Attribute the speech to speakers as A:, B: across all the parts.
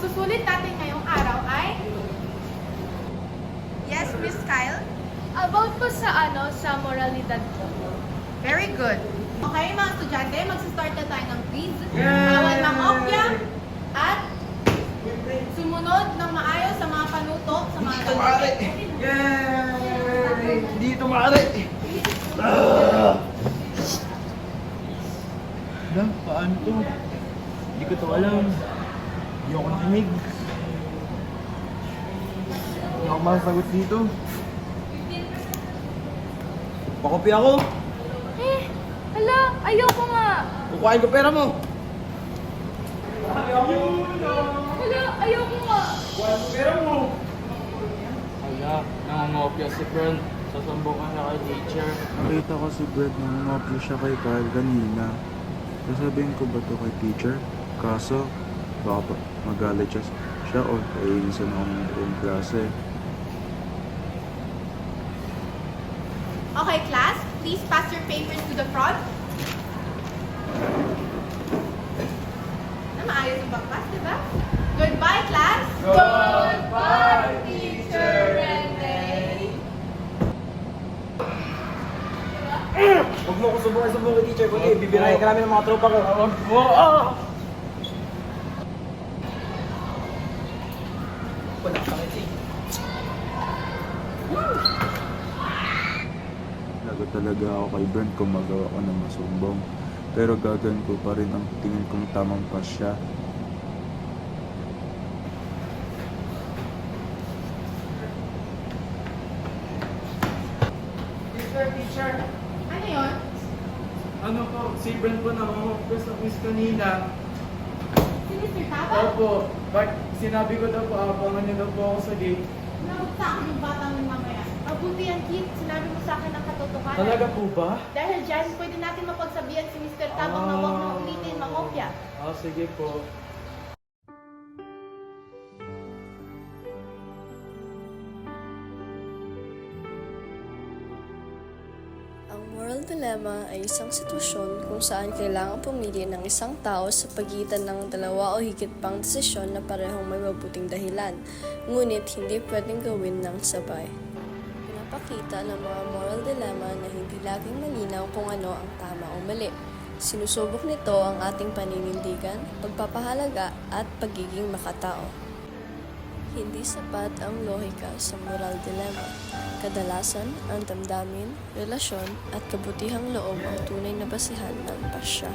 A: susulit natin ngayong araw ay... Yes, Miss Kyle?
B: About po sa sa moralidad po.
A: Very good. Okay, mga estudyante, magsistart na tayo ng quiz. Bawal mangopya at sumunod ng maayos sa mga panuto sa mga
C: Tumari! Yay! Hindi tumari! Alam, paano to? Hindi ko to alam. Hindi ako nakinig. Hindi ako masasagot dito. Pakopi ako.
B: Hala, ayoko nga.
C: Kukuhain ko pera mo.
B: Hala, ayoko nga.
C: Kukuhain ko pera mo.
D: Hala, nangungopia si Pearl. Sasumbong ka na kay teacher.
E: Nakita ko si Brett nang umaplo siya kay Kyle kanina. Sasabihin ko ba to kay teacher? Kaso, baka magalit siya o kainisan ako ng buong klase.
A: Okay, class, please pass your papers to the front. Na maayos ang bakbas, di ba? Goodbye, class!
C: Goodbye,
A: Teacher Rene!
C: Huwag mo ko subukan kay teacher, kundi bibirahin ka namin ng mga tropa ko. Huwag mo! Wala ka rin eh.
E: Lagot talaga ako kay Brent kung magawa ko ng masumbong. Pero gagawin ko pa rin ang tingin kong tamang pasya.
C: Teacher!
A: Ano yun?
D: Ano po, si Brent po nangungopia sa quiz kanina.
A: Si Mr. Taba?
D: Opo, sinabi ko daw po, abangan niyo daw po ako sa gate.
A: Nagot sa akin yung batang yung mamaya. Mabuti yan, Kit. Sinabi mo sa akin ang katotohanan.
D: Talaga po ba?
A: Dahil dyan, pwede natin mapagsabihan si Mr. Tabang na huwag na ulitin mangopya.
D: Sige po.
F: Ang moral dilemma ay isang sitwasyon kung saan kailangan pumili ng isang tao sa pagitan ng dalawa o higit pang desisyon na parehong may mabuting dahilan, ngunit hindi pwedeng gawin ng sabay. Pinapakita ng mga moral dilemma na hindi laging malinaw kung ano ang tama o mali. Sinusubok nito ang ating paninindigan, pagpapahalaga at pagiging makatao. Hindi sapat ang lohika sa moral dilemma. Kadalasan, ang damdamin, relasyon at kabutihang loob ang tunay na basihan ng pasya.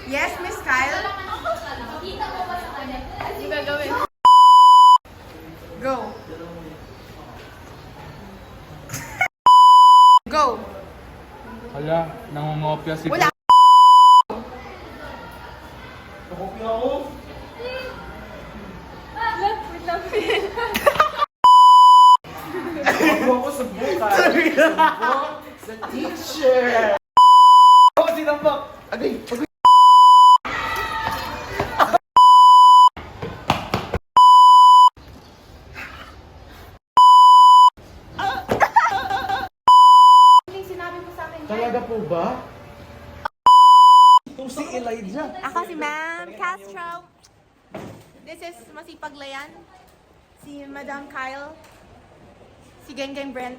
A: Yes, Miss Kyle?
B: Yung gagawin.
A: Go. Go.
D: Hala, nangungopia si
A: Wala.
C: Pakopi ako.
B: Wait lang.
C: Huwag mo ko subukan. Sa teacher! Ako sinambak! Agay! Agay!
A: Yung sinabi mo sa akin dyan.
D: Talaga po ba?
C: Itong si Elijah.
A: Ako si Ma'am Castro. This is Masipag Layan. Si Madam Kyle. Si Geng Brent.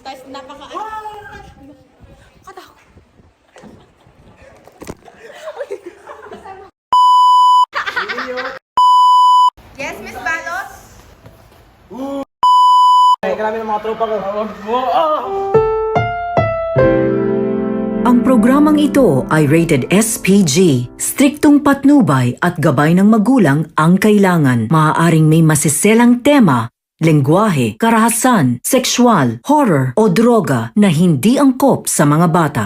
A: Tapos napaka... Katakot. Yes, Miss Balos?
C: Bibirahin ka namin ng mga tropa ko.
D: Huwag mo!
G: Ang programang ito ay rated SPG. Striktong patnubay at gabay ng magulang ang kailangan. Maaaring may masiselang tema, lengguwahe, karahasan, sexual, horror o droga na hindi angkop sa mga bata.